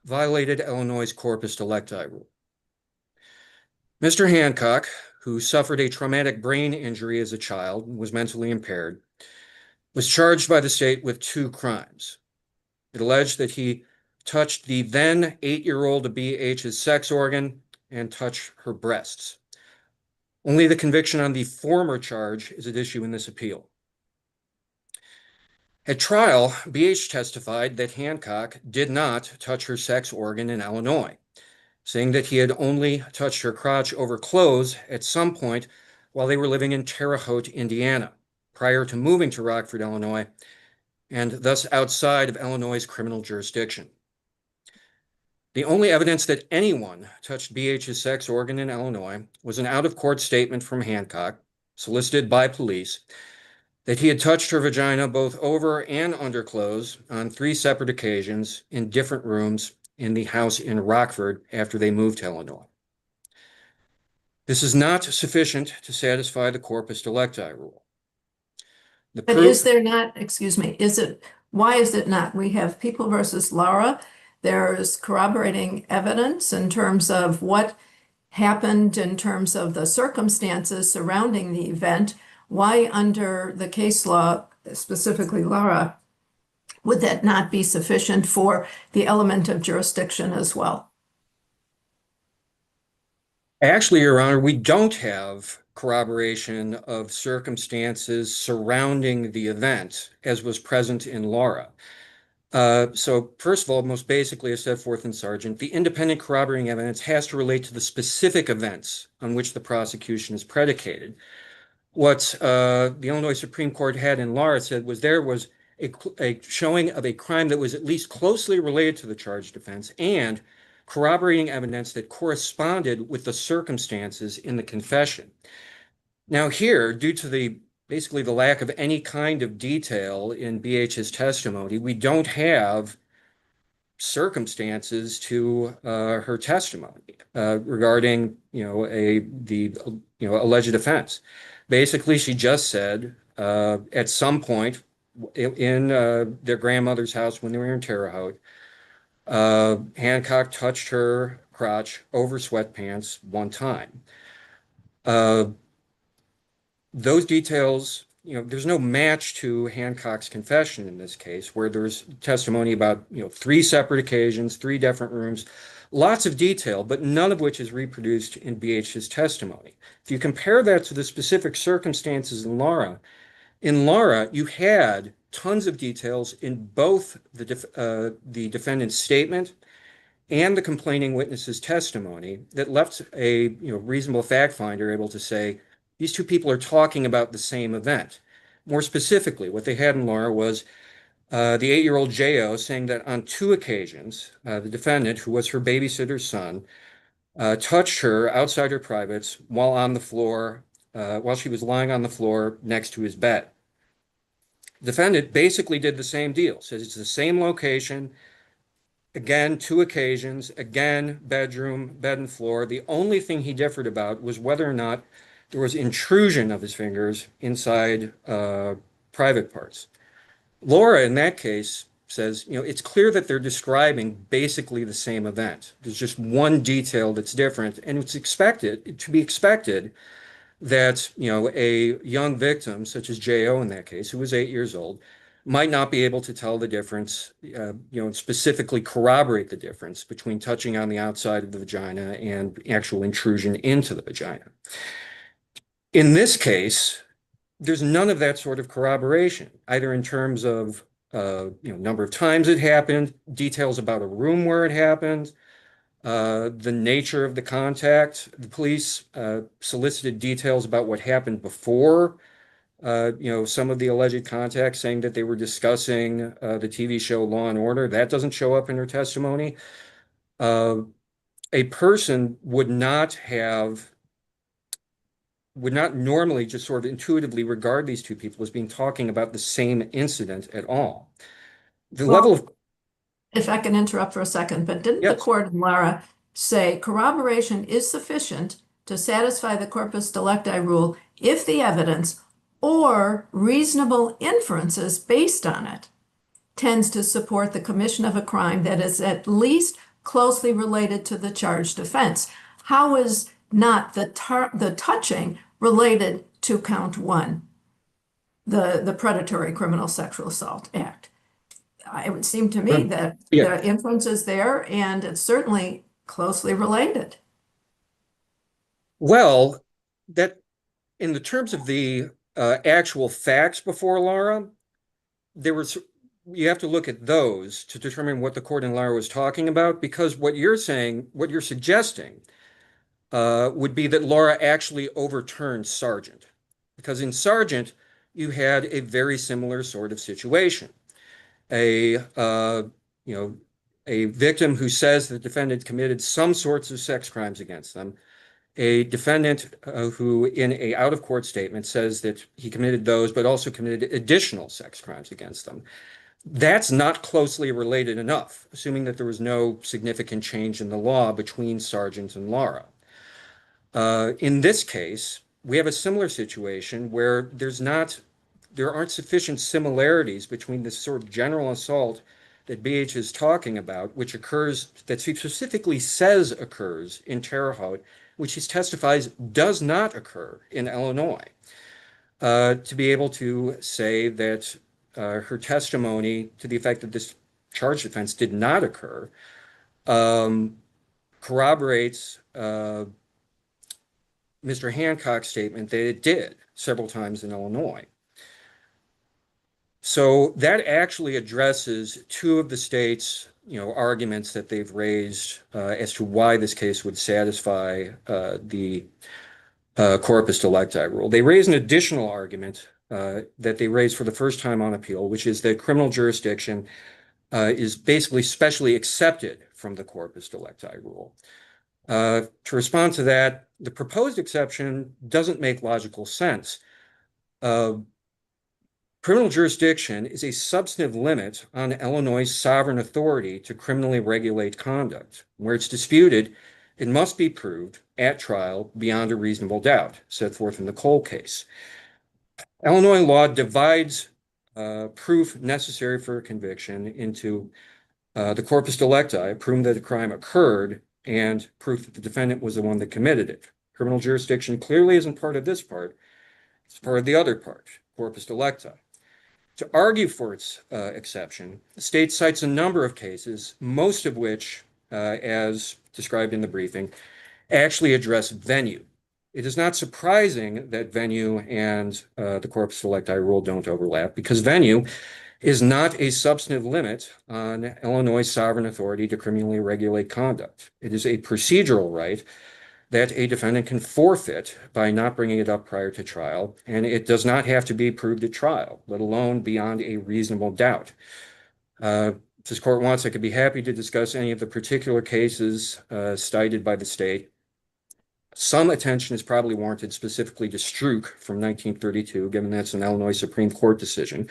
violated Illinois' corpus delicti rule. Mr. Hancock, who suffered a traumatic brain injury as a child and was mentally impaired, was charged by the state with two crimes. It alleged that he touched the then 8-year-old BH's sex organ and touched her breasts. Only the conviction on the former charge is at issue in this appeal. At trial, BH testified that Hancock did not touch her sex organ in Illinois, saying that he had only touched her crotch over clothes at some point while they were living in Terre Haute, Indiana, prior to moving to Rockford, Illinois, and thus outside of Illinois' criminal jurisdiction. The only evidence that anyone touched BH's sex organ in Illinois was an out-of-court statement from Hancock, solicited by police, that he had touched her vagina both over and under clothes on 3 separate occasions in different rooms in the house in Rockford after they moved to Illinois. This is not sufficient to satisfy the corpus delicti rule. But is there not, excuse me, why is it not? We have People versus Lara. There's corroborating evidence in terms of what happened in terms of the circumstances surrounding the event. Why, under the case law, specifically Lara, would that not be sufficient for the element of jurisdiction as well? Actually, Your Honor, we don't have corroboration of circumstances surrounding the event as was present in Lara. So first of all, most basically, as set forth in Sargent, the independent corroborating evidence has to relate to the specific events on which the prosecution is predicated. What the Illinois Supreme Court had in Lara said was there was a showing of a crime that was at least closely related to the charged offense and corroborating evidence that corresponded with the circumstances in the confession. Now here, due to basically the lack of any kind of detail in BH's testimony, we don't have circumstances to her testimony regarding, the alleged offense. Basically, she just said at some point in their grandmother's house when they were in Terre Haute, Hancock touched her crotch over sweatpants one time. Those details, there's no match to Hancock's confession in this case, where there's testimony about, 3 separate occasions, 3 different rooms, lots of detail, but none of which is reproduced in BH's testimony. If you compare that to the specific circumstances in Lara, you had tons of details in both the defendant's statement and the complaining witness's testimony that left a reasonable fact finder able to say, these two people are talking about the same event. More specifically, what they had in Lara was the 8-year-old J.O. saying that on 2 occasions, the defendant, who was her babysitter's son, touched her outside her privates while on the floor, while she was lying on the floor next to his bed. The defendant basically did the same deal, says it's the same location, again, 2 occasions, again, bedroom, bed and floor. The only thing he differed about was whether or not there was intrusion of his fingers inside private parts. Laura, in that case, says, it's clear that they're describing basically the same event. There's just one detail that's different, and it's to be expected that, a young victim, such as J.O. in that case, who was 8 years old, might not be able to tell the difference, and specifically corroborate the difference between touching on the outside of the vagina and actual intrusion into the vagina. In this case, there's none of that sort of corroboration, either in terms of number of times it happened, details about a room where it happened, the nature of the contact. The police solicited details about what happened before, some of the alleged contacts, saying that they were discussing the TV show Law and Order. That doesn't show up in her testimony. A person would not normally just sort of intuitively regard these two people as being talking about the same incident at all. If I can interrupt for a second, but didn't the court in Lara say corroboration is sufficient to satisfy the corpus delicti rule if the evidence or reasonable inferences based on it tends to support the commission of a crime that is at least closely related to the charged offense. How is not the touching related to count one, the predatory criminal sexual assault act? It would seem to me that Yeah, the inference is there and it's certainly closely related. well, that in the terms of the actual facts before Laura, there was you have to look at those to determine what the court in Laura was talking about, because what you're saying, what you're suggesting, would be that Laura actually overturned Sargent, because in Sargent you had a very similar sort of situation. A you know a victim who says the defendant committed some sorts of sex crimes against them, a defendant who in a out-of-court statement says that he committed those but also committed additional sex crimes against them. That's not closely related enough, assuming that there was no significant change in the law between Sargent and Laura. In this case, we have a similar situation where there aren't sufficient similarities between this sort of general assault that BH is talking about, which occurs, that he specifically says occurs in Terre Haute, which he testifies does not occur in Illinois, to be able to say that her testimony to the effect that this charged offense did not occur corroborates Mr. Hancock's statement that it did several times in Illinois. So that actually addresses two of the state's arguments that they've raised as to why this case would satisfy the corpus delicti rule. They raise an additional argument that they raised for the first time on appeal, which is that criminal jurisdiction is basically specially accepted from the corpus delicti rule. To respond to that, the proposed exception doesn't make logical sense. Criminal jurisdiction is a substantive limit on Illinois' sovereign authority to criminally regulate conduct. Where it's disputed, it must be proved at trial beyond a reasonable doubt, set forth in the Cole case. Illinois law divides proof necessary for a conviction into the corpus delicti, proving that a crime occurred, and proof that the defendant was the one that committed it. Criminal jurisdiction clearly isn't part of this part. It's part of the other part, corpus delicti. To argue for its exception, the state cites a number of cases, most of which, as described in the briefing, actually address venue. It is not surprising that venue and the corpus delicti rule don't overlap, because venue is not a substantive limit on Illinois' sovereign authority to criminally regulate conduct. It is a procedural right that a defendant can forfeit by not bringing it up prior to trial, and it does not have to be proved at trial, let alone beyond a reasonable doubt. If this court wants, I could be happy to discuss any of the particular cases cited by the state. Some attention is probably warranted specifically to Strzok from 1932, given that's an Illinois Supreme Court decision.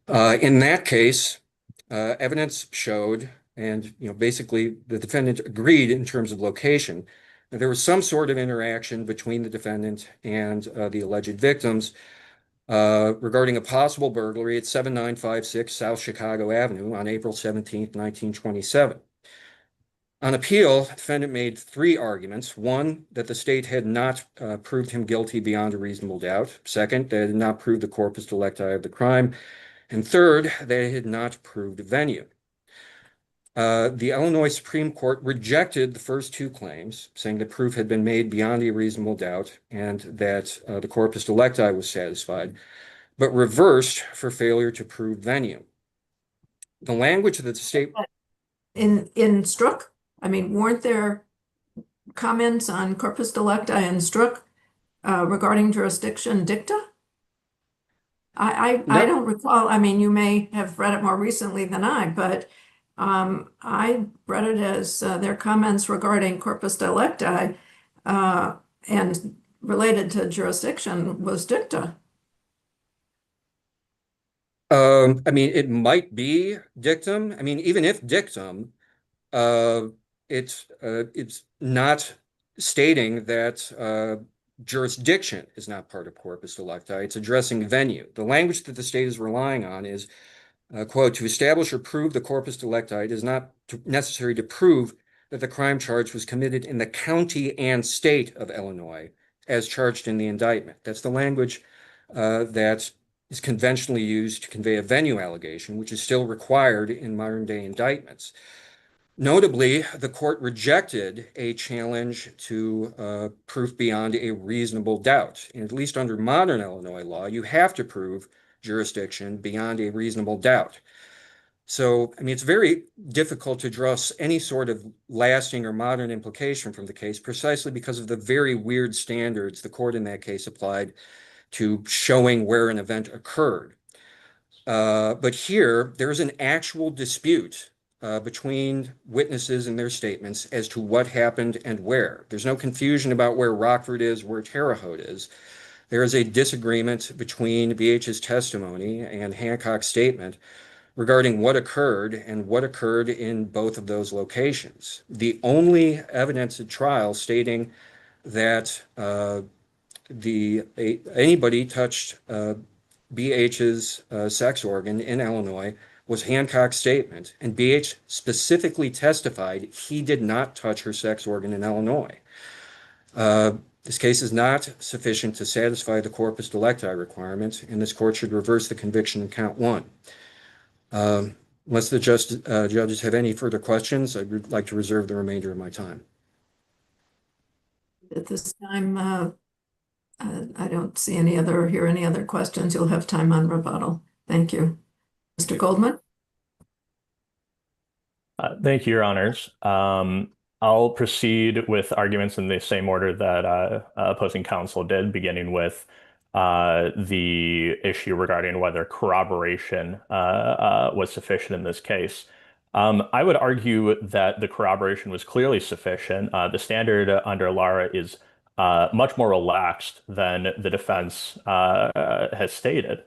In that case, evidence showed, and basically the defendant agreed in terms of location, that there was some sort of interaction between the defendant and the alleged victims regarding a possible burglary at 7956 South Chicago Avenue on April 17th, 1927. On appeal, the defendant made three arguments. One, that the state had not proved him guilty beyond a reasonable doubt. Second, that it had not proved the corpus delicti of the crime. And third, that it had not proved venue. The Illinois Supreme Court rejected the first two claims, saying that proof had been made beyond a reasonable doubt and that the corpus delicti was satisfied, but reversed for failure to prove venue. The language that the state... In Strzok, I mean, weren't there comments on corpus delicti and Strzok regarding jurisdiction dicta? I don't recall. I mean, you may have read it more recently than I, but I read it as their comments regarding corpus delicti and related to jurisdiction was dicta. I mean, it might be dictum. I mean, even if dictum, it's not stating that jurisdiction is not part of corpus delicti. It's addressing venue. The language that the state is relying on is Quote, to establish or prove the corpus delicti, it is not necessary to prove that the crime charge was committed in the county and state of Illinois as charged in the indictment. That's the language that is conventionally used to convey a venue allegation, which is still required in modern day indictments. Notably, the court rejected a challenge to proof beyond a reasonable doubt. And at least under modern Illinois law, you have to prove jurisdiction beyond a reasonable doubt. So, I mean, it's very difficult to draw any sort of lasting or modern implication from the case precisely because of the very weird standards the court in that case applied to showing where an event occurred. But here, there's an actual dispute between witnesses and their statements as to what happened and where. There's no confusion about where Rockford is, where Terre Haute is. There is a disagreement between BH's testimony and Hancock's statement regarding what occurred and what occurred in both of those locations. The only evidence at trial stating that anybody touched BH's sex organ in Illinois was Hancock's statement, and BH specifically testified he did not touch her sex organ in Illinois. This case is not sufficient to satisfy the corpus delicti requirement, and this court should reverse the conviction in count one. Unless the judges have any further questions, I would like to reserve the remainder of my time. At this time, I don't see any other questions. You'll have time on rebuttal. Thank you. Mr. Goldman? Thank you, Your Honors. I'll proceed with arguments in the same order that opposing counsel did, beginning with the issue regarding whether corroboration was sufficient in this case. I would argue that the corroboration was clearly sufficient. The standard under Lara is much more relaxed than the defense has stated.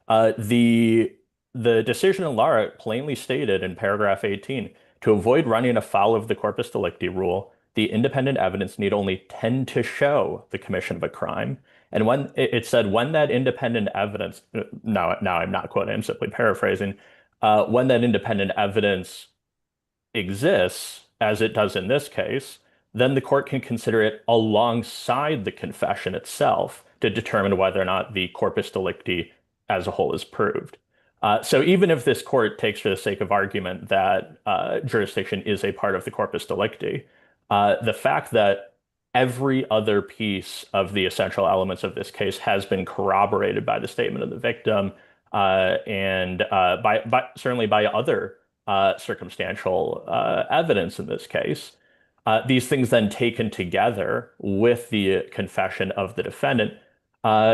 The decision in Lara plainly stated in paragraph 18, to avoid running afoul of the corpus delicti rule, the independent evidence need only tend to show the commission of a crime. And when it said, when that independent evidence, now I'm not quoting, I'm simply paraphrasing, when that independent evidence exists, as it does in this case, then the court can consider it alongside the confession itself to determine whether or not the corpus delicti as a whole is proved. So even if this court takes for the sake of argument that jurisdiction is a part of the corpus delicti, the fact that every other piece of the essential elements of this case has been corroborated by the statement of the victim and certainly by other circumstantial evidence in this case. These things then taken together with the confession of the defendant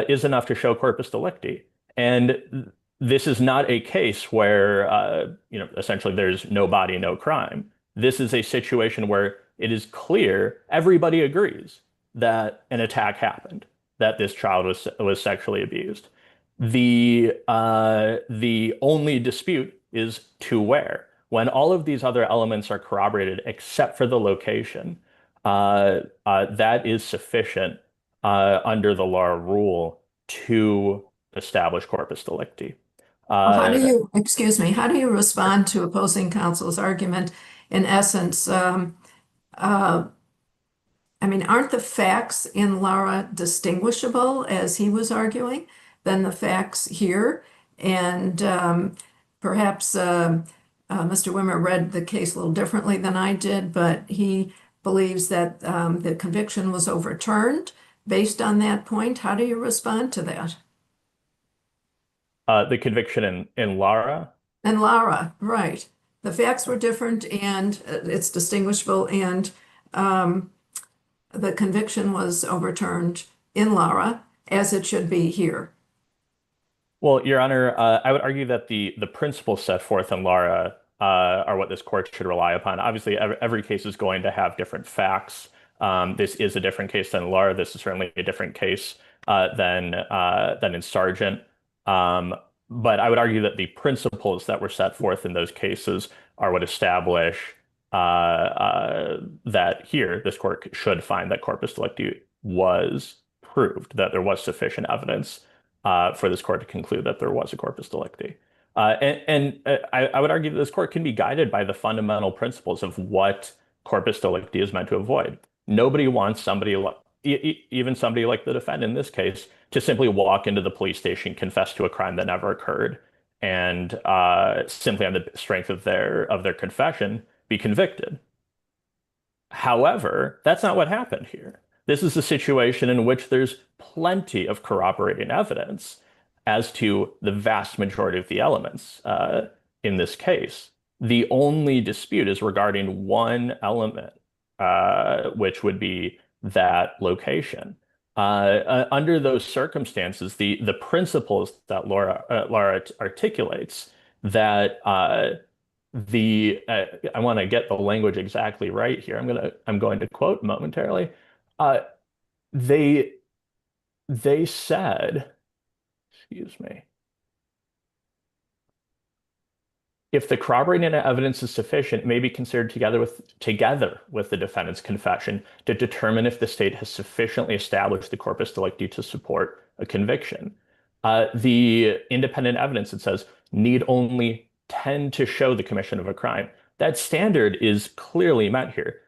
is enough to show corpus delicti. And this is not a case where, essentially there's no body, no crime. This is a situation where it is clear, everybody agrees that an attack happened, that this child was sexually abused. The only dispute is to where. When all of these other elements are corroborated, except for the location, that is sufficient under the law rule to establish corpus delicti. How do you respond to opposing counsel's argument? In essence, aren't the facts in Lara distinguishable, as he was arguing, than the facts here? And perhaps Mr. Wimmer read the case a little differently than I did, but he believes that the conviction was overturned based on that point. How do you respond to that? The conviction in Lara? And Lara, right. The facts were different and it's distinguishable, and the conviction was overturned in Lara as it should be here. Well, Your Honor, I would argue that the principles set forth in Lara are what this court should rely upon. Obviously, every case is going to have different facts. This is a different case than Lara. This is certainly a different case than in Sargent. But I would argue that the principles that were set forth in those cases are what establish that here this court should find that corpus delicti was proved, that there was sufficient evidence for this court to conclude that there was a corpus delicti. I would argue that this court can be guided by the fundamental principles of what corpus delicti is meant to avoid. Nobody wants somebody, even somebody like the defendant in this case, to simply walk into the police station, confess to a crime that never occurred, and simply on the strength of their confession, be convicted. However, that's not what happened here. This is a situation in which there's plenty of corroborating evidence as to the vast majority of the elements in this case. The only dispute is regarding one element, which would be that location. Under those circumstances, the principles that Laura articulates that I want to get the language exactly right here. I'm going to quote momentarily. Uh, they they said, excuse me, if the corroborating evidence is sufficient, it may be considered together with the defendant's confession to determine if the state has sufficiently established the corpus delicti to support a conviction. The independent evidence, it says, need only tend to show the commission of a crime. That standard is clearly met here.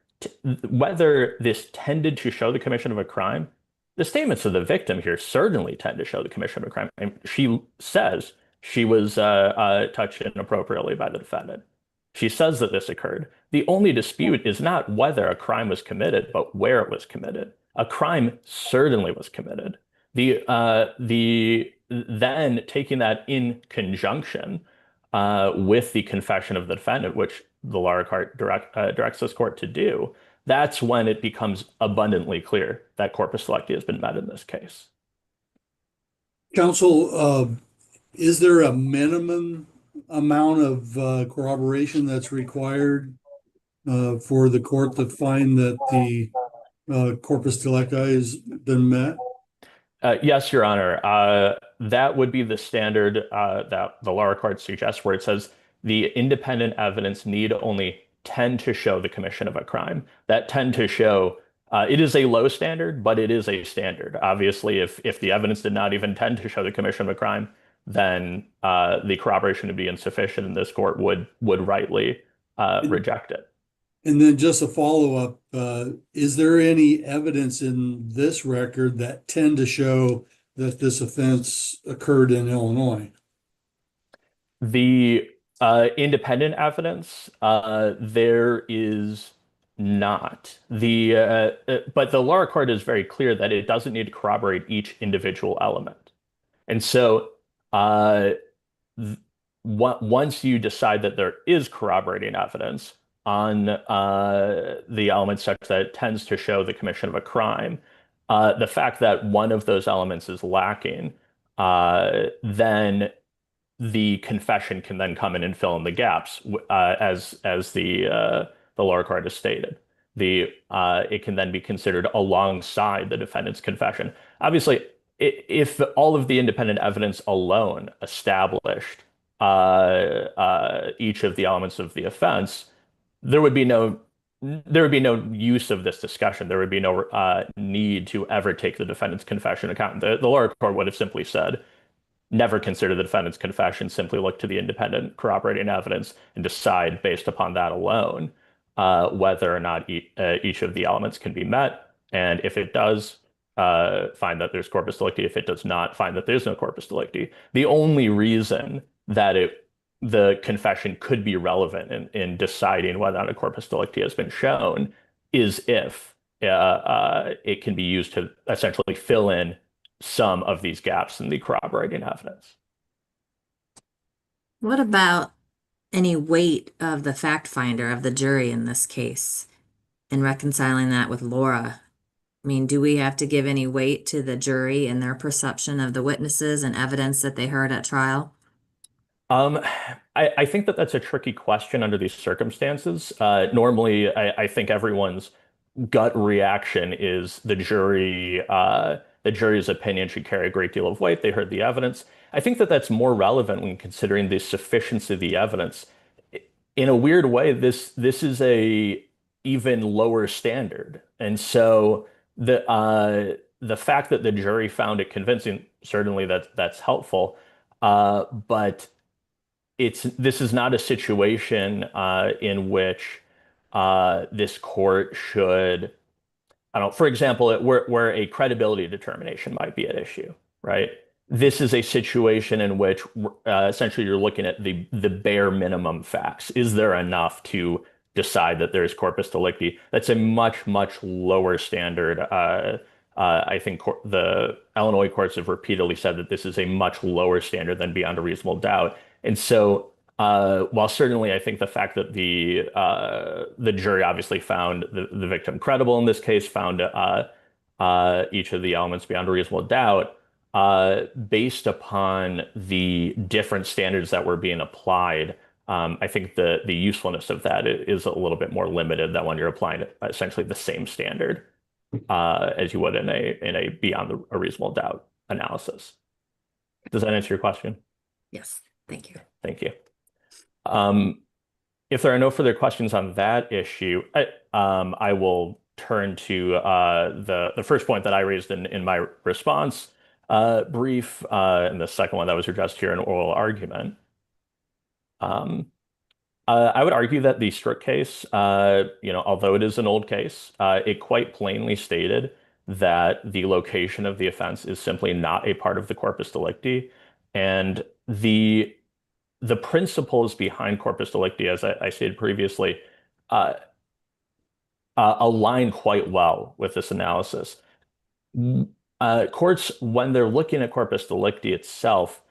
Whether this tended to show the commission of a crime, the statements of the victim here certainly tend to show the commission of a crime. She says she was touched inappropriately by the defendant. She says that this occurred. The only dispute is not whether a crime was committed, but where it was committed. A crime certainly was committed. The then taking that in conjunction with the confession of the defendant, which the Lara Court directs this court to do, that's when it becomes abundantly clear that corpus delicti has been met in this case. Counsel, is there a minimum amount of corroboration that's required for the court to find that the corpus delicti has been met? Yes, Your Honor. That would be the standard that the lower court suggests, where it says the independent evidence need only tend to show the commission of a crime. That tend to show, it is a low standard, but it is a standard. Obviously, if the evidence did not even tend to show the commission of a crime, then the corroboration would be insufficient, and this court would rightly reject it. And then just a follow-up, is there any evidence in this record that tend to show that this offense occurred in Illinois? The independent evidence, there is not. But the lower court is very clear that it doesn't need to corroborate each individual element. And so once you decide that there is corroborating evidence on the elements such that it tends to show the commission of a crime, the fact that one of those elements is lacking, then the confession can then come in and fill in the gaps, as the lower court has stated. It can then be considered alongside the defendant's confession. Obviously, if all of the independent evidence alone established each of the elements of the offense, there would be no use of this discussion. There would be no need to ever take the defendant's confession account. The lower court would have simply said, never consider the defendant's confession, simply look to the independent corroborating evidence and decide based upon that alone whether or not each of the elements can be met. And if it does find that there's corpus delicti, if it does not find that there's no corpus delicti, the only reason that the confession could be relevant in deciding whether or not a corpus delicti has been shown is if it can be used to essentially fill in some of these gaps in the corroborating evidence. What about any weight of the fact finder, of the jury in this case, and reconciling that with Laura? I mean, do we have to give any weight to the jury and their perception of the witnesses and evidence that they heard at trial? I think that that's a tricky question under these circumstances. Normally, I think everyone's gut reaction is the jury's opinion should carry a great deal of weight. They heard the evidence. I think that that's more relevant when considering the sufficiency of the evidence. In a weird way, this is a even lower standard, and so the fact that the jury found it convincing, certainly that's helpful. But this is not a situation in which this court should, I don't, for example, where a credibility determination might be at issue, right? This is a situation in which essentially you're looking at the bare minimum facts. Is there enough to decide that there's corpus delicti? That's a much, much lower standard. I think the Illinois courts have repeatedly said that this is a much lower standard than beyond a reasonable doubt. And so, while certainly I think the fact that the jury obviously found the victim credible in this case, found each of the elements beyond a reasonable doubt, based upon the different standards that were being applied, I think the usefulness of that is a little bit more limited than when you're applying essentially the same standard as you would in a beyond a reasonable doubt analysis. Does that answer your question? Yes, thank you. Thank you. If there are no further questions on that issue, I will turn to the first point that I raised in my response brief, and the second one that was addressed here in oral argument. I would argue that the Strick case, although it is an old case, it quite plainly stated that the location of the offense is simply not a part of the corpus delicti, and the principles behind corpus delicti, as I stated previously, align quite well with this analysis. Courts, when they're looking at corpus delicti itself,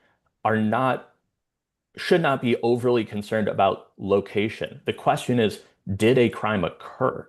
should not be overly concerned about location. The question is, did a crime occur?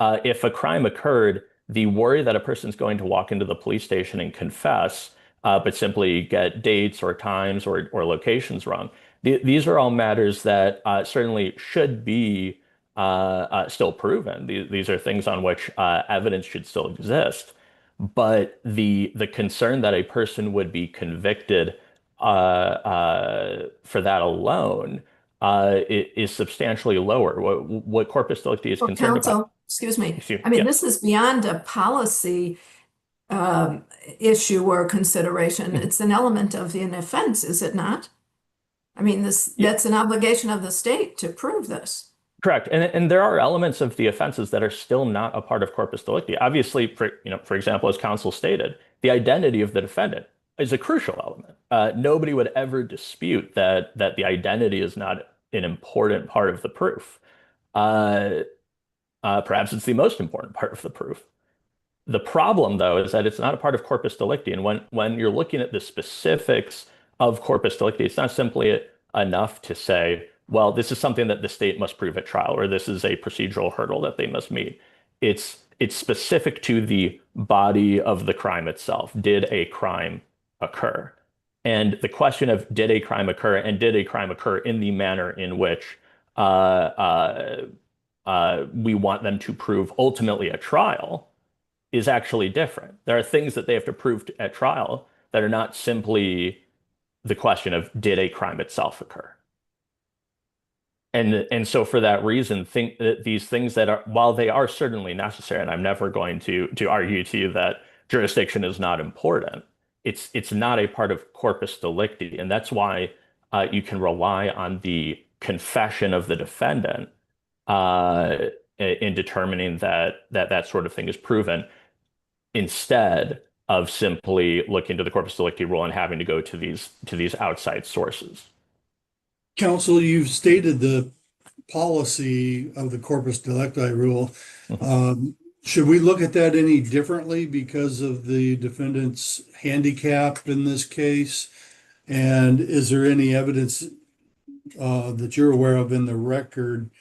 If a crime occurred, the worry that a person's going to walk into the police station and confess, but simply get dates or times or locations wrong. These are all matters that certainly should be still proven. These are things on which evidence should still exist. But the concern that a person would be convicted for that alone is substantially lower. What corpus delicti is concerned about. Excuse me. I mean, this is beyond a policy issue or consideration. It's an element of an offense, is it not? I mean, that's an obligation of the state to prove this. Correct. And there are elements of the offenses that are still not a part of corpus delicti. Obviously, for example, as counsel stated, the identity of the defendant is a crucial element. Nobody would ever dispute that the identity is not an important part of the proof. Perhaps it's the most important part of the proof. The problem, though, is that it's not a part of corpus delicti. And when you're looking at the specifics of corpus delicti, it's not simply enough to say, well, this is something that the state must prove at trial, or this is a procedural hurdle that they must meet. It's specific to the body of the crime itself. Did a crime occur? And the question of did a crime occur, and did a crime occur in the manner in which we want them to prove ultimately at trial, is actually different. There are things that they have to prove at trial that are not simply the question of did a crime itself occur. And so for that reason, think that these things that are, while they are certainly necessary, and I'm never going to argue to you that jurisdiction is not important, it's not a part of corpus delicti. And that's why you can rely on the confession of the defendant in determining that sort of thing is proven, instead of simply looking to the corpus delicti rule and having to go to these outside sources. Counsel, you've stated the policy of the corpus delicti rule. Should we look at that any differently because of the defendant's handicap in this case? And is there any evidence that you're aware of in the record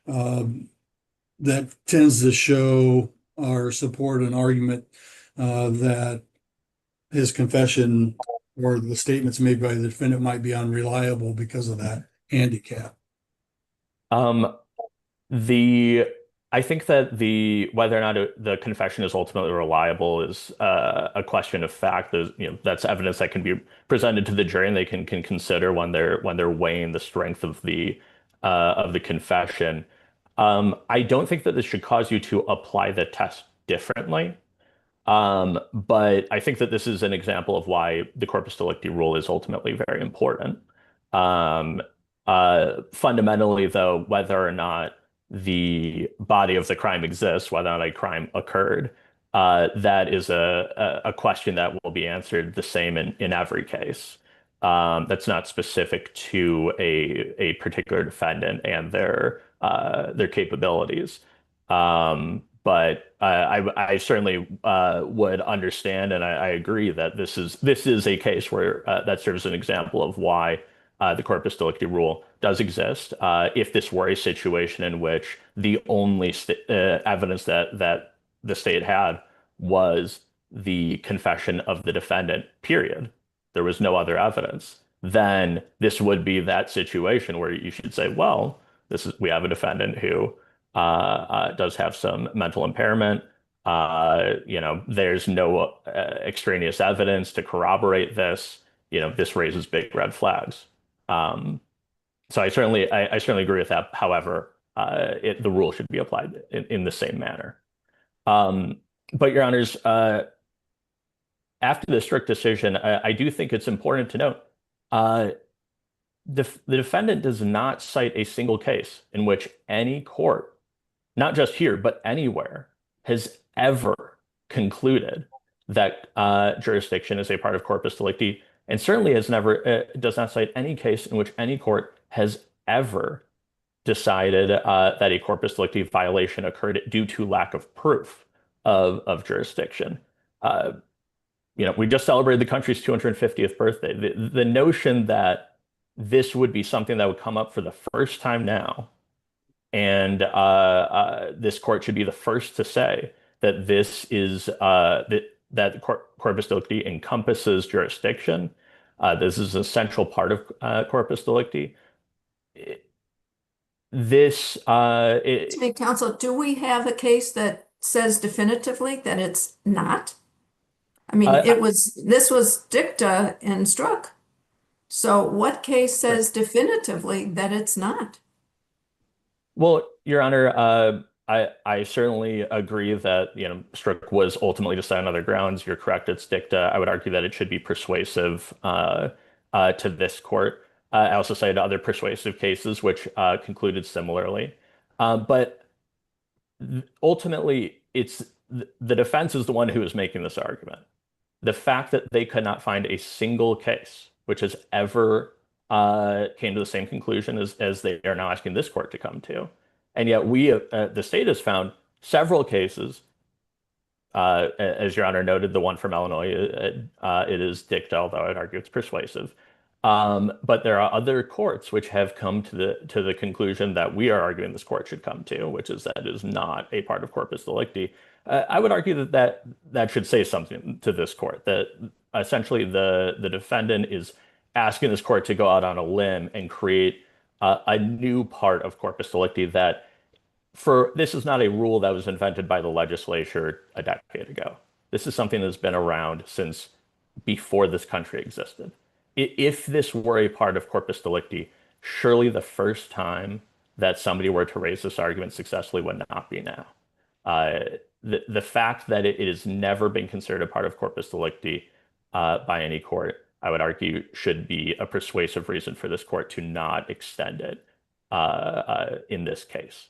that tends to show or support an argument that his confession or the statements made by the defendant might be unreliable because of that handicap? I think that whether or not the confession is ultimately reliable is a question of fact. That's evidence that can be presented to the jury, and they can consider when they're weighing the strength of the confession. I don't think that this should cause you to apply the test differently. But I think that this is an example of why the corpus delicti rule is ultimately very important. Fundamentally, though, whether or not the body of the crime exists, whether or not a crime occurred, that is a question that will be answered the same in every case. That's not specific to a particular defendant and their capabilities. But I certainly would understand, and I agree that this is a case where that serves as an example of why the corpus delicti rule does exist. If this were a situation in which the only evidence that the state had was the confession of the defendant, period, there was no other evidence, then this would be that situation where you should say, well, we have a defendant who does have some mental impairment. There's no extraneous evidence to corroborate this. This raises big red flags. So I certainly agree with that. However, the rule should be applied in the same manner. But Your Honors, after the strict decision, I do think it's important to note the defendant does not cite a single case in which any court, not just here, but anywhere, has ever concluded that jurisdiction is a part of corpus delicti, and certainly does not cite any case in which any court has ever decided that a corpus delicti violation occurred due to lack of proof of jurisdiction. We just celebrated the country's 250th birthday. The notion that this would be something that would come up for the first time now, and this court should be the first to say that this is that corpus delicti encompasses jurisdiction. This is an essential part of corpus delicti. Counsel, do we have a case that says definitively that it's not? I mean, this was dicta and struck. So what case says definitively that it's not? Well, Your Honor, I certainly agree that Strzok was ultimately decided on other grounds. You're correct; it's dicta. I would argue that it should be persuasive to this court. I also cited other persuasive cases which concluded similarly. But ultimately, it's the defense is the one who is making this argument. The fact that they could not find a single case which has ever came to the same conclusion as they are now asking this court to come to. And yet the state has found several cases, as Your Honor noted, the one from Illinois, it is dicta, although I'd argue it's persuasive. But there are other courts which have come to the conclusion that we are arguing this court should come to, which is that it is not a part of corpus delicti. I would argue that should say something to this court, that essentially the defendant is asking this court to go out on a limb and create a new part of corpus delicti this is not a rule that was invented by the legislature a decade ago. This is something that's been around since before this country existed. If this were a part of corpus delicti, surely the first time that somebody were to raise this argument successfully would not be now. The fact that it has never been considered a part of corpus delicti by any court, I would argue, should be a persuasive reason for this court to not extend it in this case.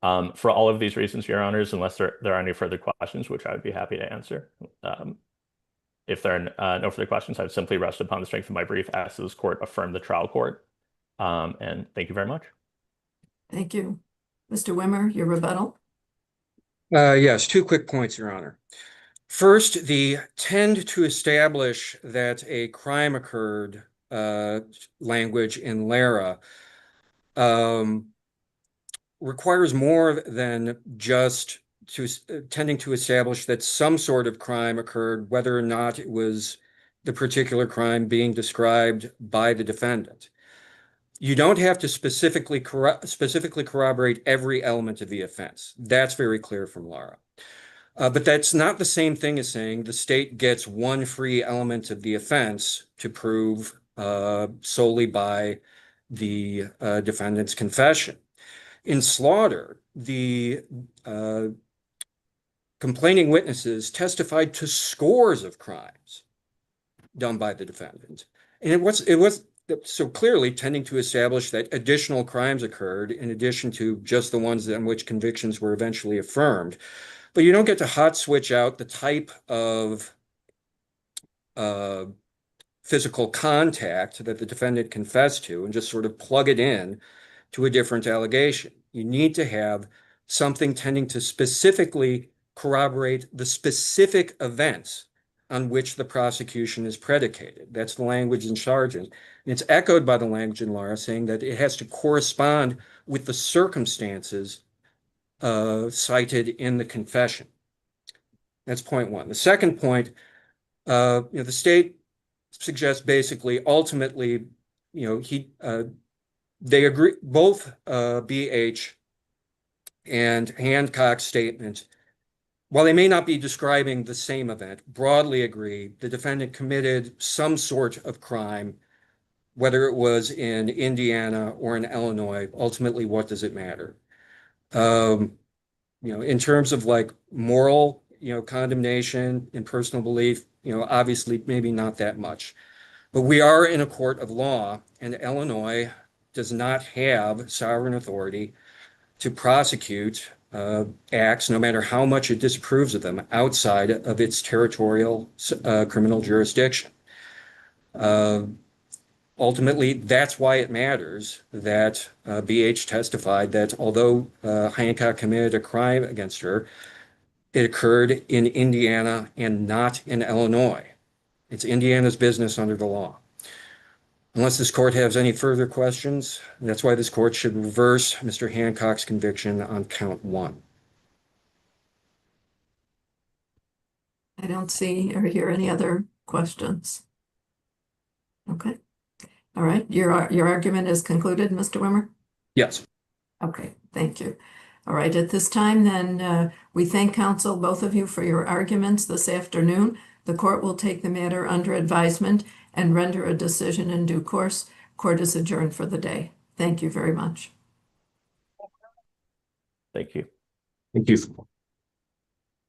For all of these reasons, Your Honors, unless there are any further questions, which I would be happy to answer. If there are no further questions, I would simply rest upon the strength of my brief, ask that this court affirm the trial court. And thank you very much. Thank you. Mr. Wimmer, your rebuttal. Yes, two quick points, Your Honor. First, the tend to establish that a crime occurred language in Lara requires more than just tending to establish that some sort of crime occurred, whether or not it was the particular crime being described by the defendant. You don't have to specifically corroborate every element of the offense. That's very clear from Lara. But that's not the same thing as saying the state gets one free element of the offense to prove solely by the defendant's confession. In Slaughter, the complaining witnesses testified to scores of crimes done by the defendant. And so clearly tending to establish that additional crimes occurred in addition to just the ones on which convictions were eventually affirmed. But you don't get to hot switch out the type of physical contact that the defendant confessed to and just sort of plug it in to a different allegation. You need to have something tending to specifically corroborate the specific events on which the prosecution is predicated. That's the language in Sargent. And it's echoed by the language in Lara saying that it has to correspond with the circumstances cited in the confession. That's point one. The second point, the state suggests basically, ultimately, they agree, both BH and Hancock's statement, while they may not be describing the same event, broadly agree the defendant committed some sort of crime, whether it was in Indiana or in Illinois. Ultimately, what does it matter? In terms of like moral, condemnation and personal belief, obviously maybe not that much. But we are in a court of law, and Illinois does not have sovereign authority to prosecute acts, no matter how much it disapproves of them, outside of its territorial criminal jurisdiction. Ultimately, that's why it matters that BH testified that although Hancock committed a crime against her, it occurred in Indiana and not in Illinois. It's Indiana's business under the law. Unless this court has any further questions, that's why this court should reverse Mr. Hancock's conviction on count 1. I don't see or hear any other questions. Okay. All right. Your argument is concluded, Mr. Wimmer? Yes. Okay. Thank you. All right. At this time, then, we thank counsel, both of you, for your arguments this afternoon. The court will take the matter under advisement and render a decision in due course. Court is adjourned for the day. Thank you very much. Thank you. Thank you.